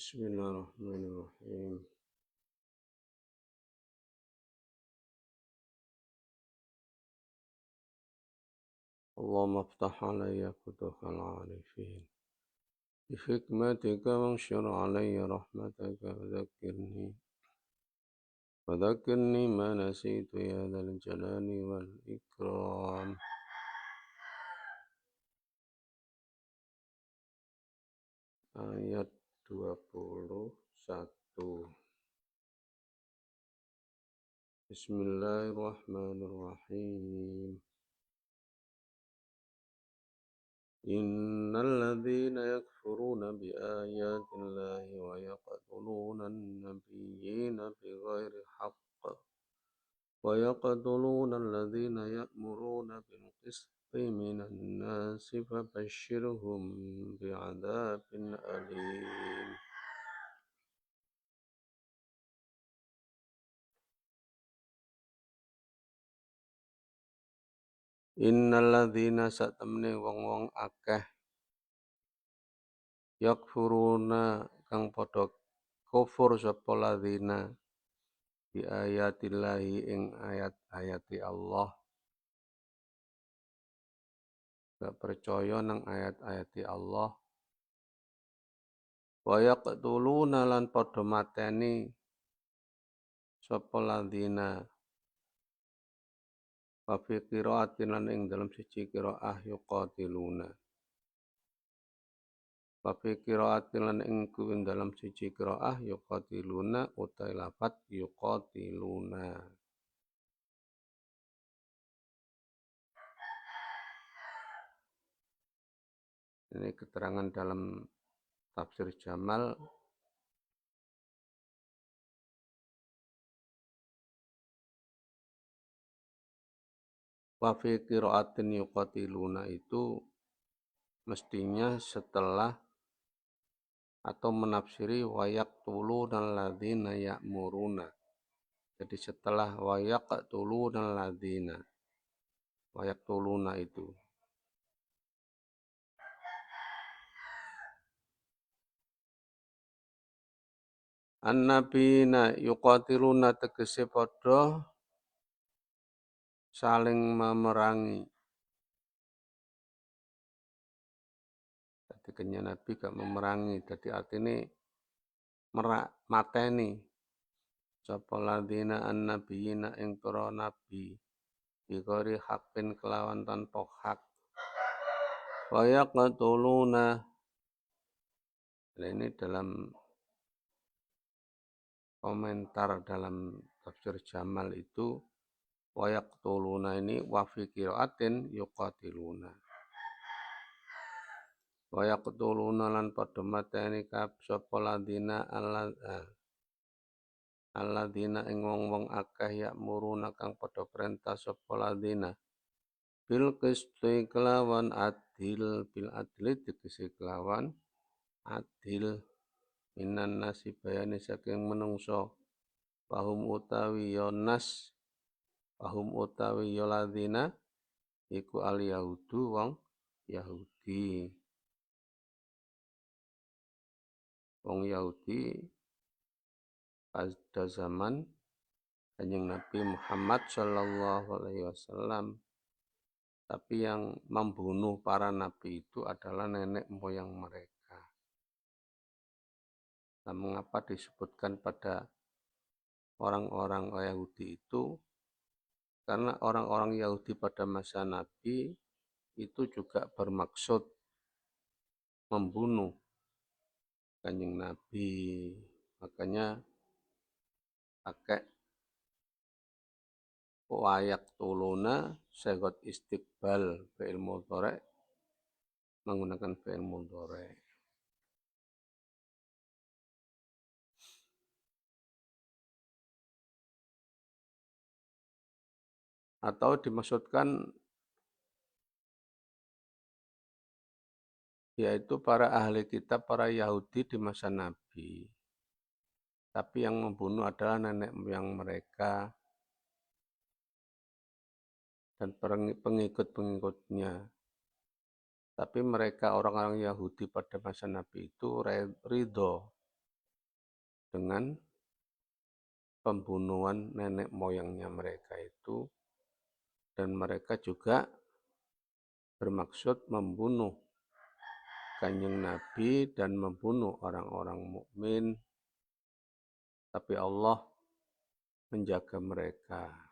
Bismillahirrahmanirrahim. Allahumma aftah alayya futuhal arifin. Bihikmatika wanshur alayya rahmataka Wadhakirni ma nasitu ya dhal jalali wal ikram. Ayat 21. Bismillahirrahmanirrahim. Innal ladzina yakfuruna bi ayatillahi wa yaqtuluna an-nabiyyina bighairi haqq wa yaqtuluna alladhina ya'muruna bil qisti minan nasi fabashshirhum bi'adzabin alim. Innal ladzina satamne wong-wong akeh yakfuruna kang padha kufur sapa ladzina bi ayatillahi ing ayat-ayati Allah, gak percaya nang ayat-ayati Allah, wa yaqtuluna lan padha mateni sapa ladzina wa fi qiraatin lan ing dalam siji qiraah yuqatiluna wa fi qiraatin lan ing dalam siji qiraah yuqatiluna utai lafat yuqatiluna. Ini keterangan dalam tafsir Jamal. Wa fi qiraatin yuqatiluna itu mestinya setelah atau menafsiri wa yaqtuluna alladzina ya'muruna. Jadi setelah wa yaqtuluna alladzina, wa yaqtuluna itu. An-nabiyina yuqatiluna tegese padha saling memerangi. Jadi kenya Nabi gak memerangi, jadi artinya mateni sapa ladzina an-nabiyina ing para nabi bigori hakin kelawan tanpa hak. Wa yaqtuluna, ini dalam komentar dalam tafsir Jamal itu wa yaqtuluna ini wa fi qiraatin yuqatiluna. Wa yaqtuluna lan padha mateni sapa ladzina alladzina ing wong-wong akeh ya'muruna kang padha perintah sapa ladzina bil qisti kelawan adil, bil adli tegese kelawan adil minan nasi bayani saking menungso pahum utawi ya nas pahum utawi ya ladzina iku al yahudu wong Yahudi. Wong Yahudi pada zaman Kanjeng Nabi Muhammad Shallallahu Alaihi Wasallam, tapi yang membunuh para nabi itu adalah nenek moyang mereka. Nah, mengapa disebutkan pada orang-orang Yahudi itu? Karena orang-orang Yahudi pada masa Nabi itu juga bermaksud membunuh Kanjeng Nabi. Makanya pakai wa yaqtuluna segot istiqbal fi'il mudhari menggunakan fi'il mudhari. Atau dimaksudkan yaitu para ahli kitab, para Yahudi di masa Nabi. Tapi yang membunuh adalah nenek moyang mereka dan pengikut-pengikutnya. Tapi mereka orang-orang Yahudi pada masa Nabi itu ridho dengan pembunuhan nenek moyangnya mereka itu, dan mereka juga bermaksud membunuh Kanjeng Nabi dan membunuh orang-orang mukmin, tapi Allah menjaga mereka.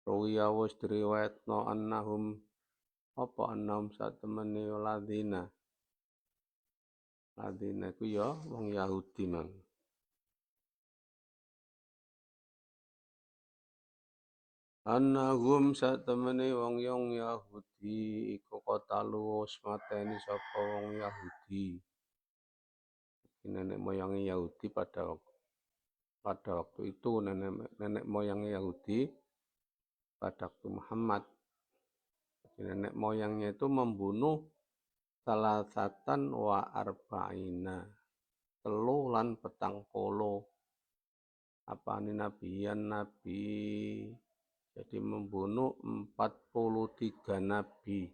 Ruwiya wis diriwayatno annahum satemene ladina iku ya wong Yahudi mang. Annahum satemene wong Yahudi iku kotalu mateni sapa wong Yahudi. Nenek moyangnya Yahudi pada waktu itu nenek moyangnya Yahudi pada waktu Muhammad. Nenek moyangnya itu membunuh salasatan wa arba'ina, telu lan petang polo. Apa ini nabiyan nabi? Jadi membunuh 43 nabi.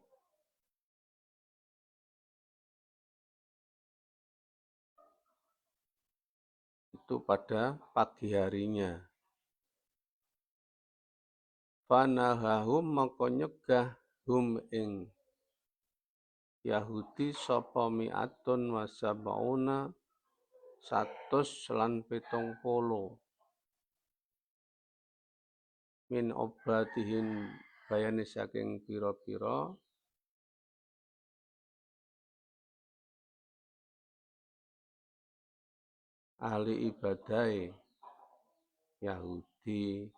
Itu pada pagi harinya. Fanahahum maka nyegah hum ing Yahudi sapa mi'atun wa sab'una 100 lan 70 min obatihin bayane saking pira-pira ahli ibadai Yahudi.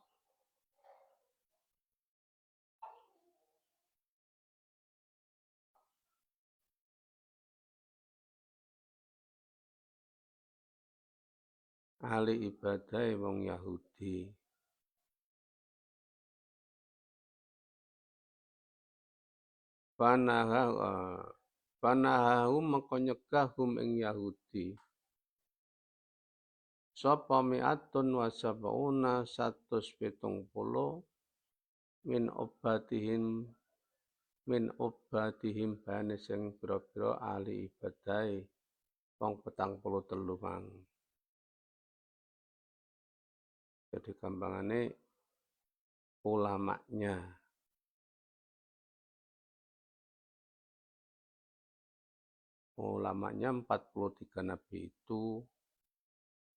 Ahli ibadai wong Yahudi. Panahahum maka nyegah hum ing Yahudi. Sapa mi'atun wa sab'una 170 min obatihim bane sing pira-pira ahli ibadai wong 43 mang. Jadi gampangane ulamanya. Ulamanya 43 nabi itu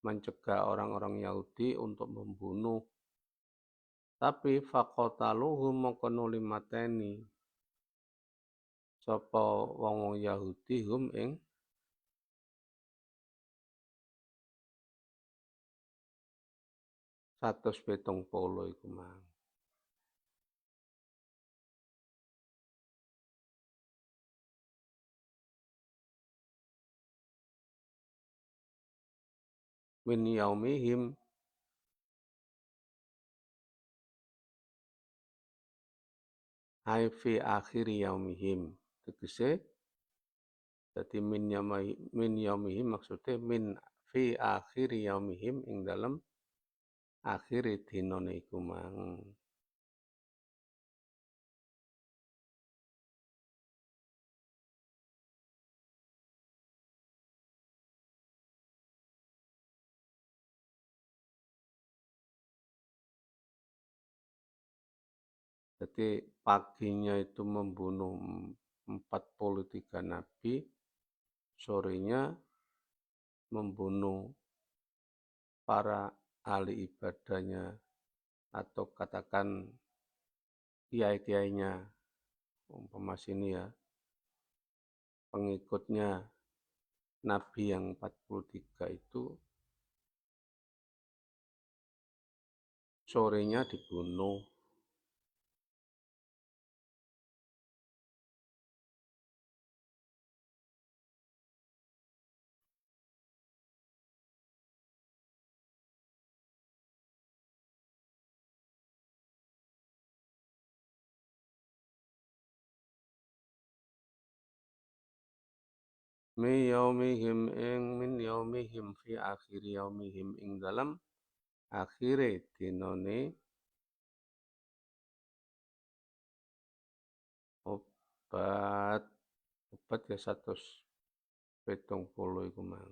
mencegah orang-orang Yahudi untuk membunuh. Tapi faqataluhum maka nuli mateni sapa wong-wong Yahudi hum ing 170 iku mang. Min yaumihim hai fi akhiri yaumihim. Tegese dadi min yaumihim maksudnya min fi akhiri yaumihim ing dalam akhiri dinane iku mang. Jadi paginya itu membunuh 43 nabi, sorenya membunuh para ahli ibadahnya atau katakan kiai-kiainya, umpama sini ya, pengikutnya Nabi yang 43 itu sorenya dibunuh. Min yaumihim fi akhir yaumihim ing dalam akhire dinane obat ya 170 70 iku mang.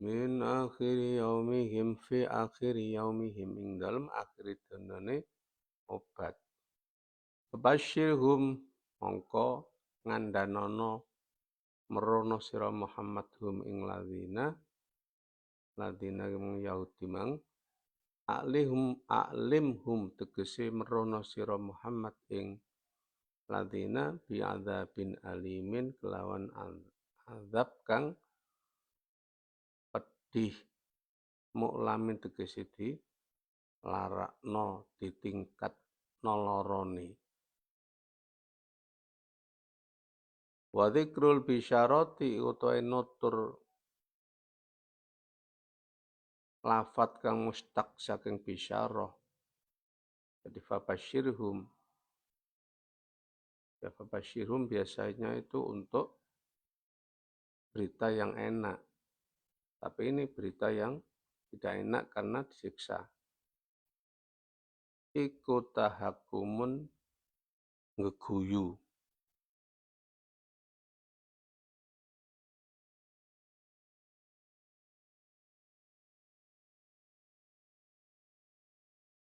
Min akhiri yaumihim fi akhiri yaumihim ing dalem akhir dinane obat. Basyirhum mongko ngandanono merono sira Muhammad hum ing ladina Yahudi mang a'limhum tegese merono sira Muhammad ing ladina bi'adzabin alimin kelawan azab kang pedih muklamin tegese di larakno ditingkat nolorone. Wa dzikrul bisyarati utawa nutur lafat kang mustaq saking bisyarah. Jadi fabasyirhum biasanya itu untuk berita yang enak. Tapi ini berita yang tidak enak karena disiksa. Iku tahakumun ngeguyu.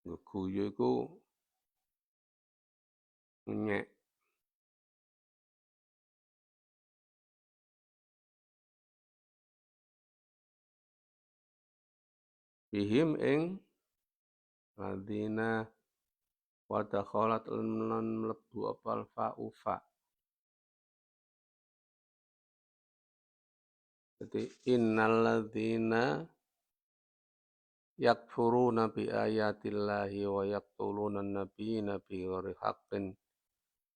Ngeguyu iku ngenyek. Bihim ing ladina wadakholat lan mlebu apal fa'ufa. Jadi innal ladzina yakfuruna bi ayatillahi wa yaqtuluna an-nabiyina bighairi haqqin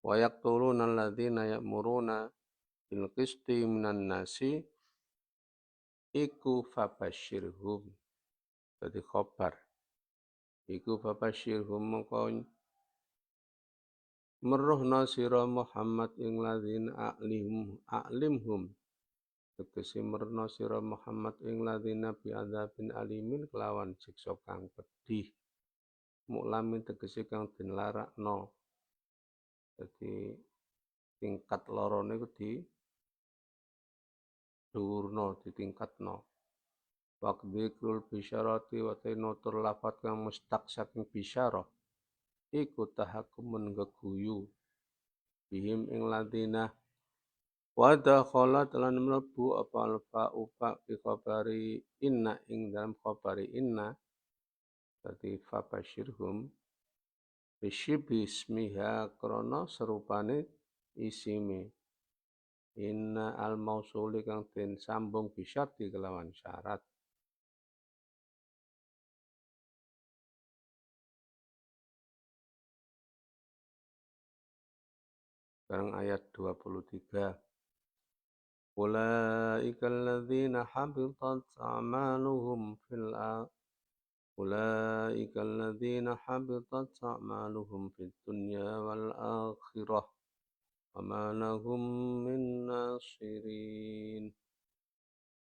wa yaqtuluna alladzina ya'muruna bil qisti minan nasi iku fabasyirhum. Jadi khobar. Iku fabasyirhum mongko meruhna sira Muhammad ing ladzina a'limhum. Tegese meruhna sira Muhammad ing ladzina bi'adzabin alimin kelawan siksa kang pedih. Muklamin tegese kang den larakno. Jadi tingkat lorone iku di dhuwurna, ditingkatno. Waqdzikrul bisyarati wa nutur lafat kang mustaq saking bisyarah. Iku tahakumun geguyu. Bihim ing ladina wadakholat lan mlebu apa alfa bi khabari inna ing dalam khabari inna. Jadi fabasyirhum bismiha krana serupane isime. Inna al-mausuli kang den sambung bisyarti kelawan syarat. Sekarang ayat 23. Ulaika alladzina habitat a'maluhum fid dunya wal akhirah wa ma lahum min nasirin.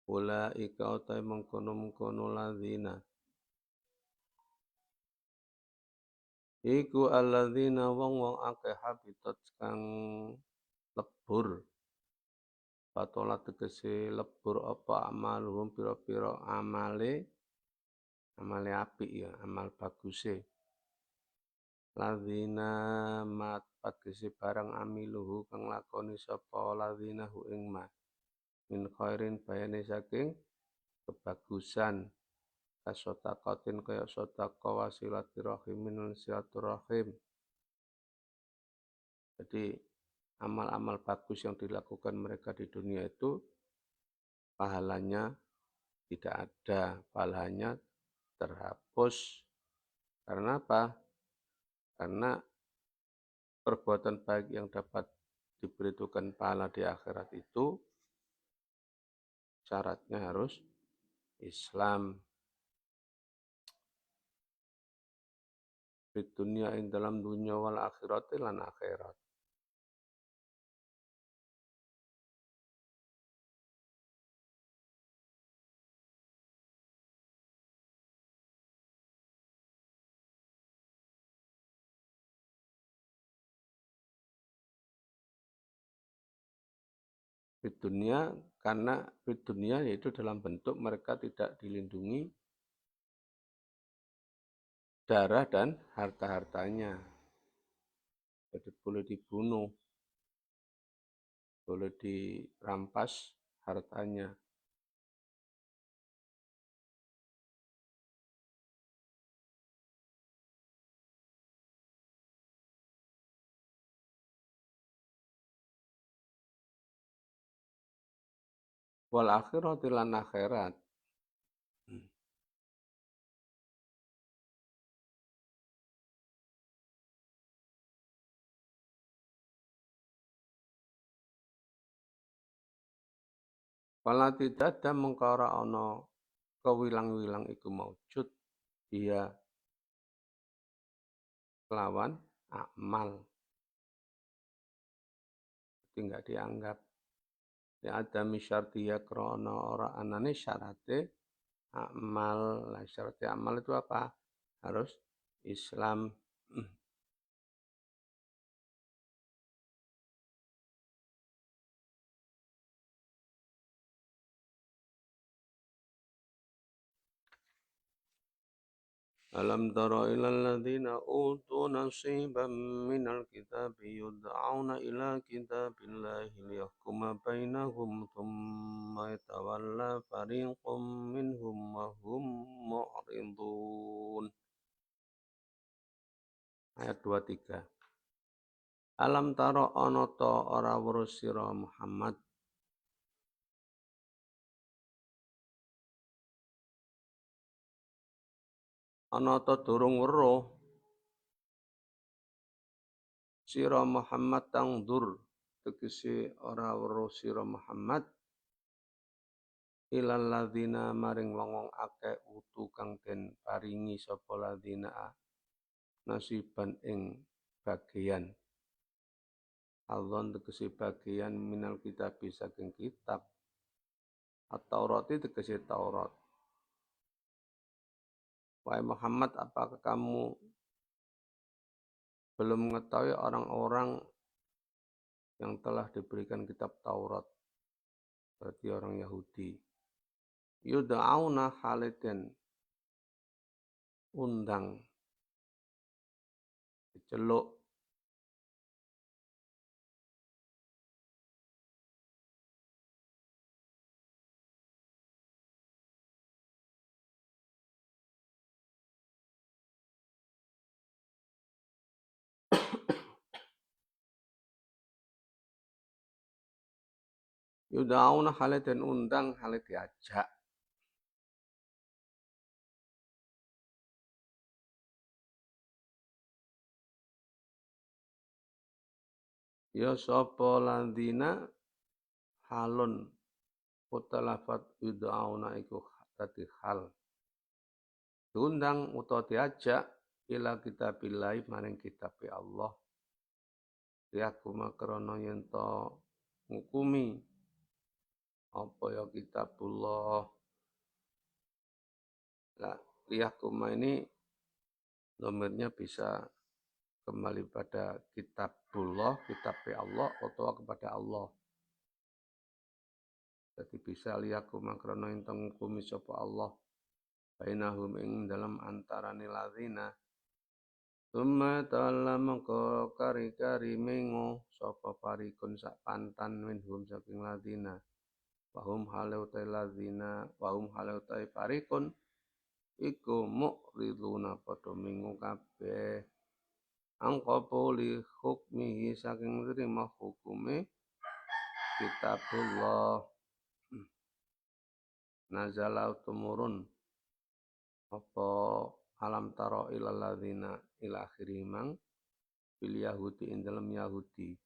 Ulaika utai mengkono-mengkono ladzina iku alladzina wong-wong akeh habitat kang lebur. Batola tegese lebur apa amaluhum pira-pira amale apik ya, amal baguse. Ladzina mat tegese barang amiluhu kang lakoni sapa ladzina hu ing ma. Min khairin bayane saking kebagusan. Kasotakotin kaya sotako wasilatirahim lan silaturahim. Jadi amal-amal bagus yang dilakukan mereka di dunia itu pahalanya tidak ada, pahalanya terhapus. Karena apa? Karena perbuatan baik yang dapat diberitukan pahala di akhirat itu syaratnya harus Islam. Di dunia ing dalam dunia wal akhirat lan akhirat. Di dunia karena di dunia yaitu dalam bentuk mereka tidak dilindungi darah dan harta-hartanya. Jadi boleh dibunuh, boleh dirampas hartanya. Wal akhirati lan akhirat. Wala tidak ada mengkara ana kewilang-wilang iku maujud dia kelawan amal. Jadi enggak dianggap. Ya ada misyartiya krono ora anane syarate amal. Lah syarate amal itu apa? Harus Islam. Alam tara ilal ladzina utu nasiban minal kitabi yud'auna ila kitabillahi liyahkuma bainahum thumma yatawalla fariqum minhum wa hum mu'ridun. Ayat 23. Alam tara ana ta ora weruh sira Muhammad ana ta durung weruh sira Muhammad tangdur tegese ora weruh sira Muhammad ilal ladzina maring wong-wong akeh utu kang den paringi sapa ladzina nasiban ing bagian Allah tegese bagian minal kitab saking kitab at-Taurat tegese Taurat. Wahai Muhammad, apakah kamu belum mengetahui orang-orang yang telah diberikan kitab Taurat, berarti orang Yahudi. Yud'auna haliden undang, diceluk yud'auna haliden undang halid diajak. Ya sapa landina halun utalafat yud'auna iku dadi hal. Diundang utawa diajak ila kitabillahi maring kitab Allah. Liyakuma krana yen to ngukumi apa ya kitabullah. Nah, liyakuma ini domirnya bisa kembali pada kitabullah, kitab Allah atau kepada Allah. Jadi bisa liyakuma krana yen to ngukumi sapa Allah bainahum ing dalam antarane ladzina. Summa ta'ala mengko kari-kari mengo sapa parikun sak pantan minhum saking ladina. Wahum halau tai ladina, wahum halau tai parikun iku mu'riduna padha mengo kabeh. Angkopuli hukmihi saking nerima hukume kitabullah. Nazala tumurun apa alam taro ilal ladzina ila akhiri mang bil Yahudi ing dalem Yahudi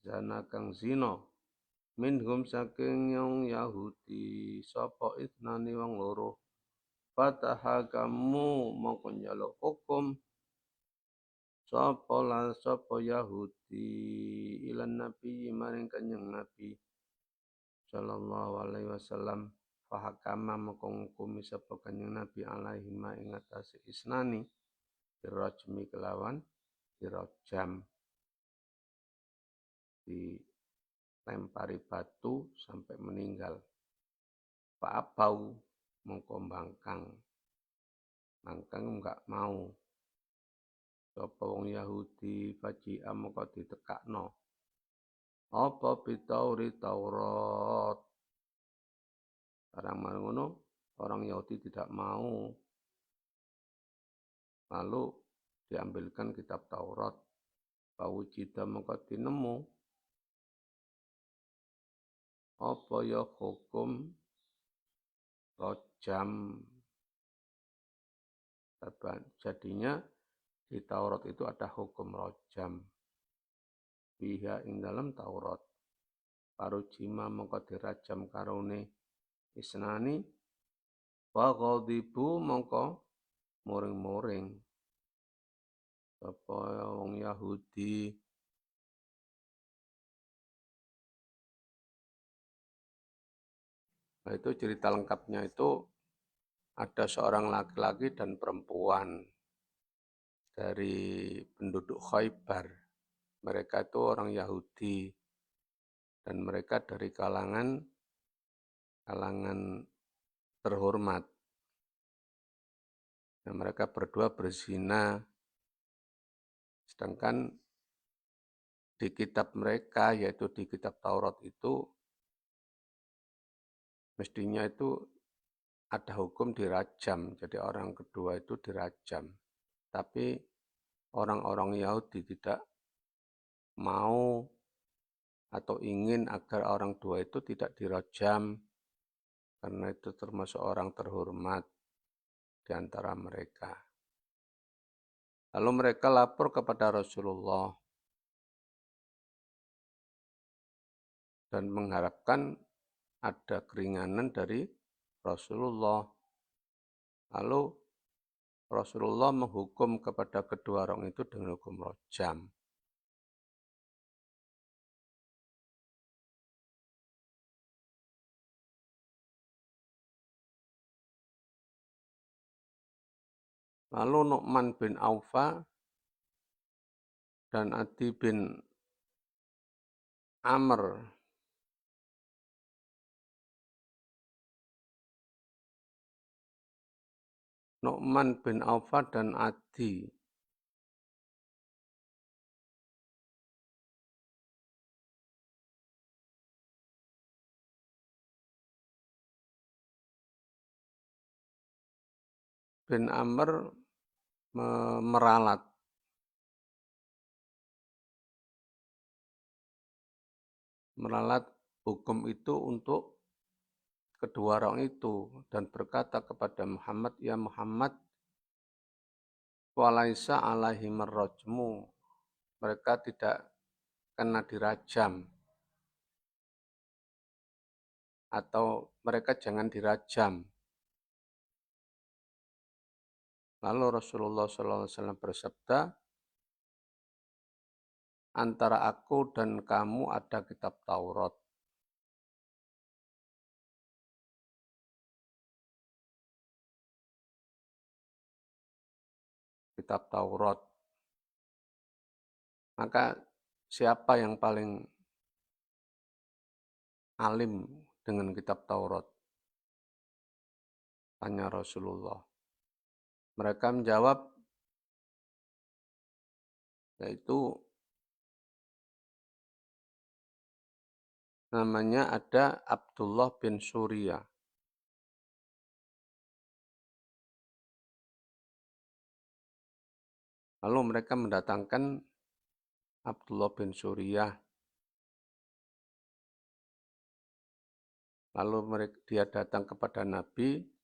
zana kang zina minhum saking yang Yahudi sapa itnani wong loro fatahakamu mongko njaluk hukum sapa Yahudi ilan nabi maring kanjeng Nabi sallallahu alaihi wasallam fahakama mongko ngukumi sapa kanjeng Nabi alaihi ma ing atase isnani dirajmi kelawan dirajam dilempari batu sampai meninggal. Fa'abau mongko bangkang enggak mau. Sapa wong Yahudi faji'a mongko ditekakno. Apa bitauri Taurat. Barang ngono orang Yahudi tidak mau. Lalu diambilkan kitab Taurat. Fawujida mongko dinemu. Apa ya hukum rojam. Jadinya di Taurat itu ada hukum rojam. Biha ing dalam Taurat. Parujima mongko dirajam karone isnani. Wa ghadibu mongko muring-muring. Sapa wong Yahudi. Nah, itu cerita lengkapnya itu ada seorang laki-laki dan perempuan dari penduduk Khaybar. Mereka itu orang Yahudi dan mereka dari kalangan terhormat. Dan mereka berdua berzina. Sedangkan di kitab mereka, yaitu di kitab Taurat itu, mestinya itu ada hukum dirajam. Jadi orang kedua itu dirajam. Tapi orang-orang Yahudi tidak mau atau ingin agar orang tua itu tidak dirajam. Karena itu termasuk orang terhormat di antara mereka. Lalu mereka lapor kepada Rasulullah dan mengharapkan ada keringanan dari Rasulullah. Lalu Rasulullah menghukum kepada kedua orang itu dengan hukum rojam. Lalu Nu'man bin Aufa dan Adi bin Amr Nu'man bin Aufa dan Adi bin Amr meralat hukum itu untuk kedua orang itu dan berkata kepada Muhammad, ya Muhammad, walaisa alaihi marrajmu, mereka tidak kena dirajam atau mereka jangan dirajam. Lalu Rasulullah SAW bersabda, antara aku dan kamu ada kitab Taurat. Kitab Taurat. Maka siapa yang paling alim dengan kitab Taurat? Tanya Rasulullah. Mereka menjawab, yaitu namanya ada Abdullah bin Surya. Lalu mereka mendatangkan Abdullah bin Surya. Lalu dia datang kepada Nabi.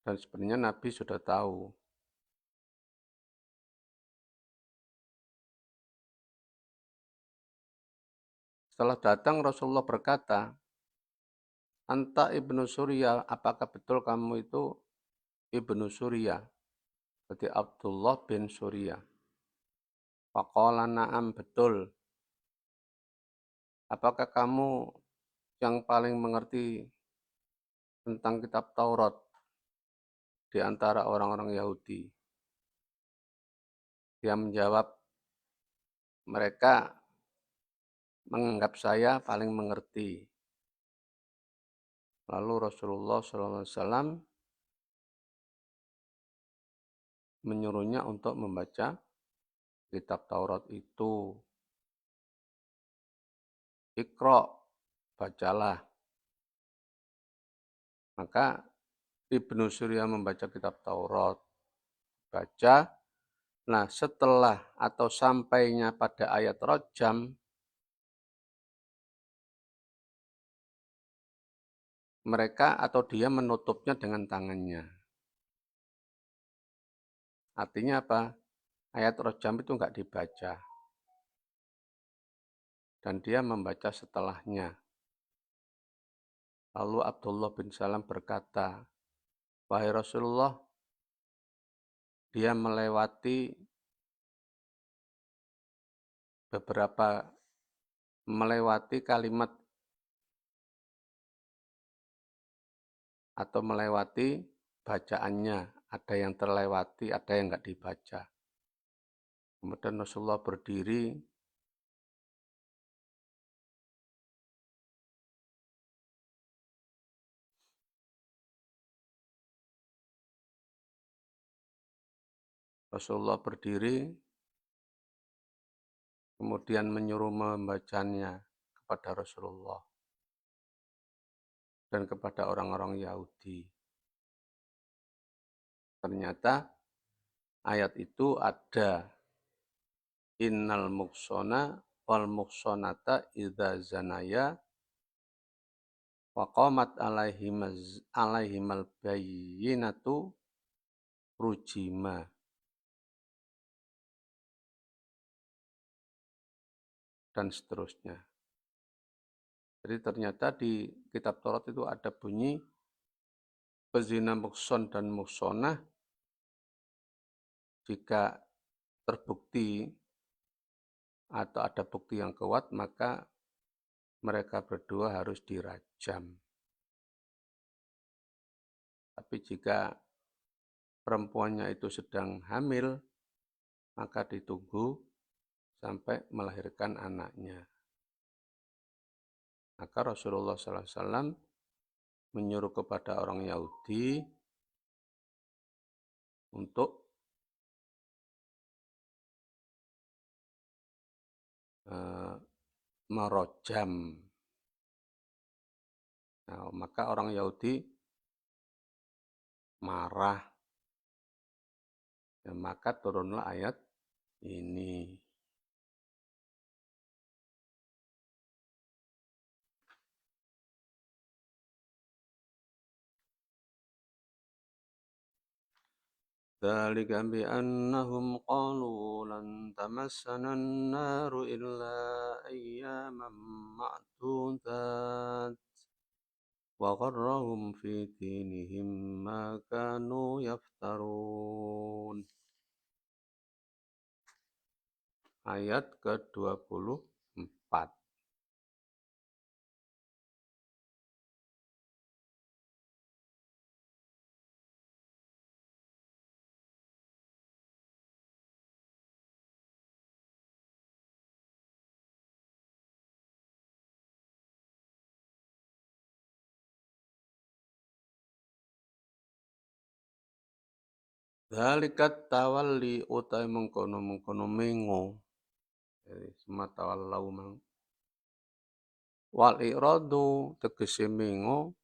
Dan sebenarnya Nabi sudah tahu Setelah datang Rasulullah berkata, Anta ibnu Surya, apakah betul kamu itu ibnu Surya? Berarti Abdullah bin Surya. Faqala na'am, betul. Apakah kamu yang paling mengerti tentang kitab Taurat di antara orang-orang Yahudi? Dia menjawab, mereka menganggap saya paling mengerti. Lalu Rasulullah SAW menyuruhnya untuk membaca kitab Taurat itu. Iqra, bacalah. Maka Ibnu Surya membaca kitab Taurat. Baca. Nah, setelah atau sampainya pada ayat rojam, mereka atau dia menutupnya dengan tangannya. Artinya apa? Ayat rojam itu enggak dibaca. Dan dia membaca setelahnya. Lalu Abdullah bin Salam berkata, wahai Rasulullah, dia melewati kalimat atau melewati bacaannya. Ada yang terlewati, ada yang enggak dibaca. Kemudian Rasulullah berdiri, kemudian menyuruh membacanya kepada Rasulullah dan kepada orang-orang Yahudi. Ternyata ayat itu ada innal muhsona wal muhsonata idza zanaya wa qamat alaihimal bayyinatu rujima. Dan seterusnya. Jadi ternyata di kitab Taurat itu ada bunyi pezina muhson dan muhsonah jika terbukti atau ada bukti yang kuat, maka mereka berdua harus dirajam. Tapi jika perempuannya itu sedang hamil, maka ditunggu sampai melahirkan anaknya. Maka Rasulullah SAW menyuruh kepada orang Yahudi untuk merojam. Nah, maka orang Yahudi marah. Ya, maka turunlah ayat ini. Dzalika bi annahum qalu lan tamassana an-naru illa ayyaman ma'dudat wa gharrahum fi dinihim ma kanu yaftarun. Ayat ke-24. Dzalikat tawalli utai mengkono mengo. Jadi semata wallau mang. Wal iradu tegese mengo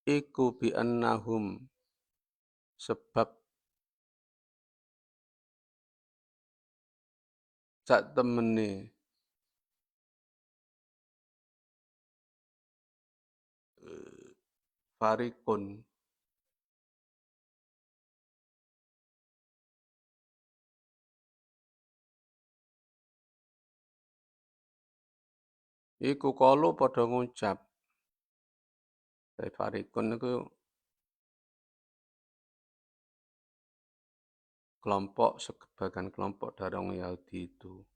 iku bi annahum sebab sak temene farikun Iku kalu padha ngucap. Farikun niku kelompok, sebagian kelompok dari orang Yahudi itu.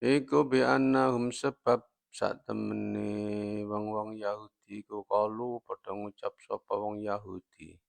Iku bi annahum sebab sak temene wong-wong Yahudi iku kalu padha ngucap sapa wong Yahudi.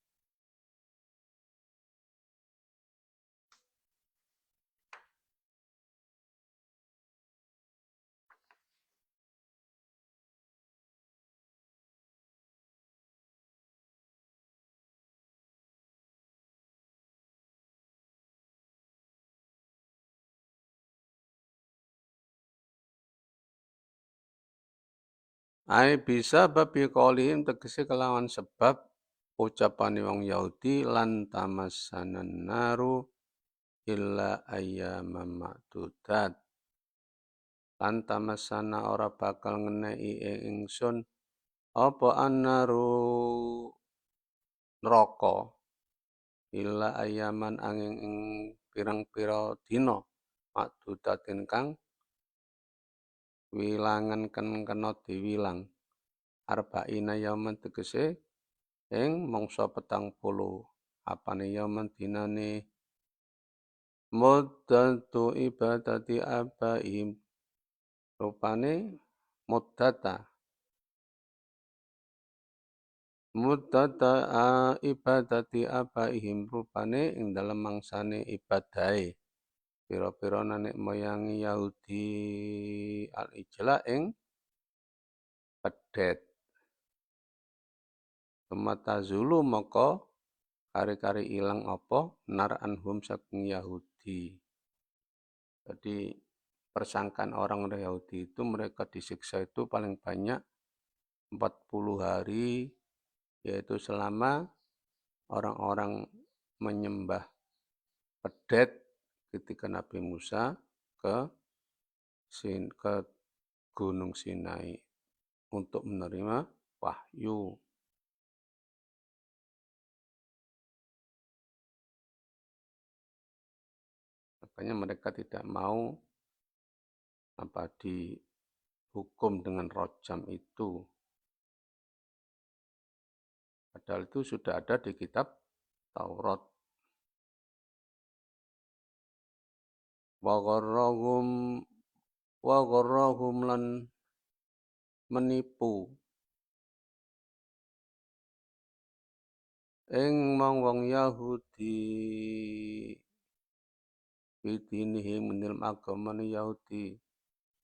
Ai bisa babi qaulihim tegese kelawan sebab ucapane wong Yahudi lan tamassanan naru illa ayyaman ma'dudat. Lan tamassana ora bakal ngeneki ingsun apa annaru neraka illa ayaman angin ing pirang-pira dina makdudatin kang wilangan kena diwilang arba'ina yauman tegese ing mangsa 40 apane yauman dinane muddatu ibadati abaihim rupane muddata ibadati abaihim rupane ing dalem mangsane ibadahe pira-pira nenek moyangi Yahudi al-ijla ing pedhet. Tumata zulu maka kari-kari ilang apa nar anhum saking Yahudi. Jadi persangkaan orang Yahudi itu mereka disiksa itu paling banyak 40 hari, yaitu selama orang-orang menyembah pedhet ketika Nabi Musa ke Gunung Sinai untuk menerima wahyu. Makanya mereka tidak mau dihukum dengan rojam itu. Padahal itu sudah ada di kitab Taurat. Wa gharrahum lan menipu ing wong Yahudi bidinihim menilm agama Yahudi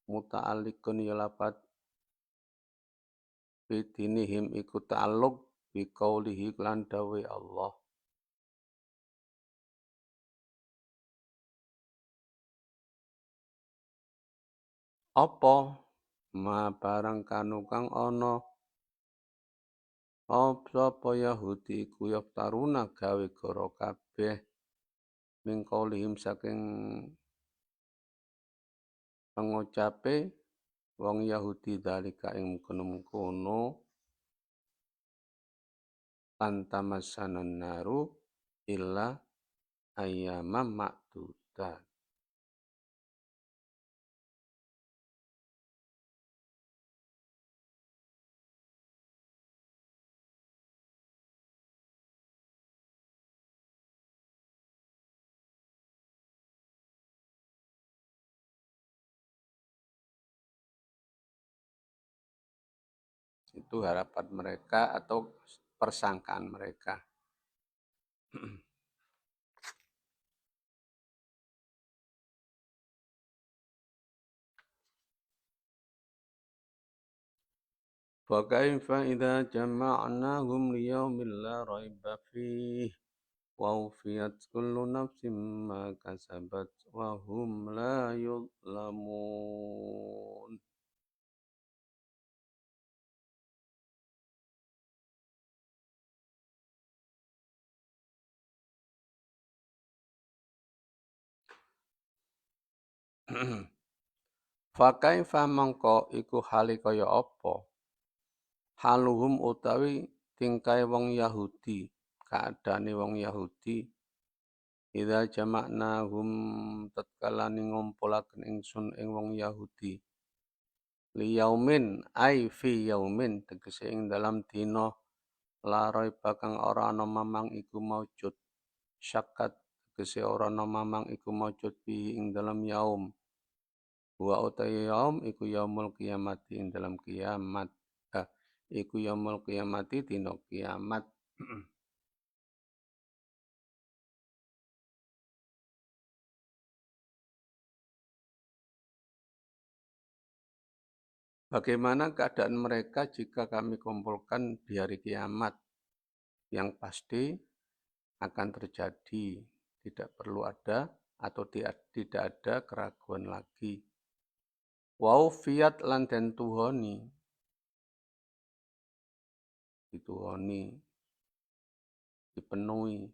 muta'alliqun ya lapat bidinihim iku ta'alluq bi qaulihi lan dawe Allah. Apa ma barang kanu kang ana sapa Yahudi iku yaftaruna gawe goro kabeh min qaulihim saking pengucape wong Yahudi dalika ing mengkono-mengkono antamasanan naru illa ayyamam ma'dudat. Itu harapan mereka atau persangkaan mereka. فكيف إذا جمعناهم ليوم لا ريب فيه ووفيت كل نفس ما كسبت وهم لا يظلمون. Fakaifa mangko iku hale kaya apa? Haluhum utawi tingkai wong Yahudi, keadaane wong Yahudi. Idza jama'nahum tatkala ngumpulaken ingsun ing wong Yahudi. Liyaumin ai fi yaumin tegese ing dalam dina la raiba kang ora ana mamang iku maujud. Syakat tegese ora ana mamang iku maujud bi ing dalam yaum. Wa utai yaum iku yaumul kiamati ing dalam kiamat. Ah, iku yaumul kiamati dina kiamat. Bagaimana keadaan mereka jika kami kumpulkan di hari kiamat? Yang pasti akan terjadi, tidak perlu ada atau tidak ada keraguan lagi. Wau fiat lan den tuhoni, dituhoni, dipenuhi.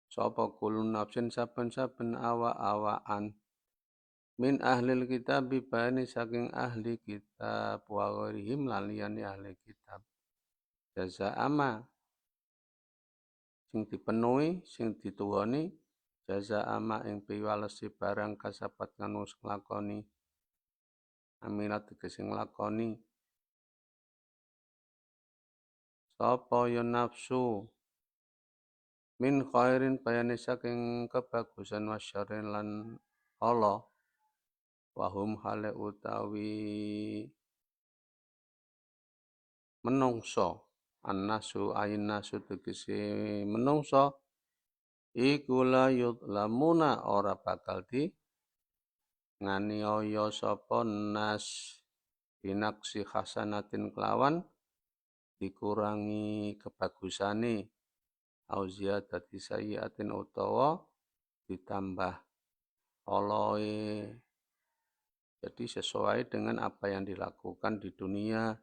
Sapa kulun nafsin saben-saben awa-awaan min ahlil kitab bibani saking ahli kitab wa ghairihim lan liyane ahli kitab. Jaza ama sing dipenuhi, sing dituhoni, jaza ama ing piwalesi barang kasabat kang wis nglakoni. Aminat tegese nglakoni sapa ya nafsu min khairin bayane saking kebagusan wasyarin lan Allah wahum hale utawi menungso annasu ayin nasu tegese menungso iku la yudlamuna ora bakal di nganiaya sapa nas binaksi hasanatin kelawan dikurangi kebagusane au ziyadati sayyiatin utawa ditambah oloe. Jadi sesuai dengan apa yang dilakukan di dunia,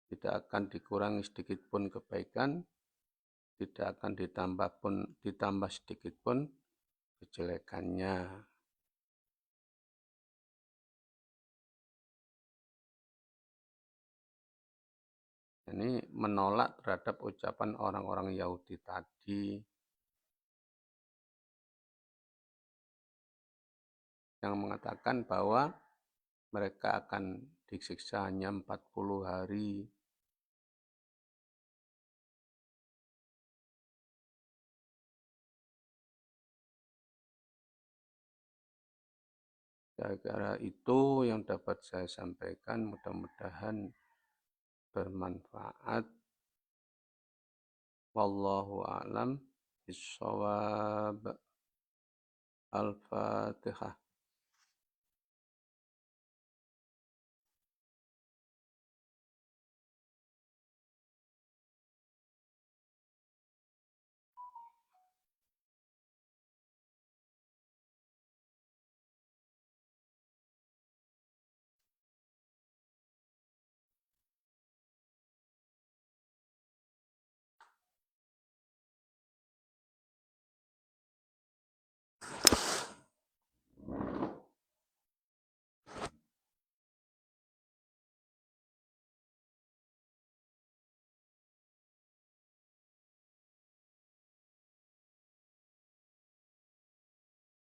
tidak akan dikurangi sedikit pun kebaikan, tidak akan ditambah sedikit pun kejelekannya. Ini menolak terhadap ucapan orang-orang Yahudi tadi yang mengatakan bahwa mereka akan disiksa hanya 40 hari. Gara-gara itu yang dapat saya sampaikan, mudah-mudahan bermanfaat. Wallahu a'lam bishawab. Al-Fatihah.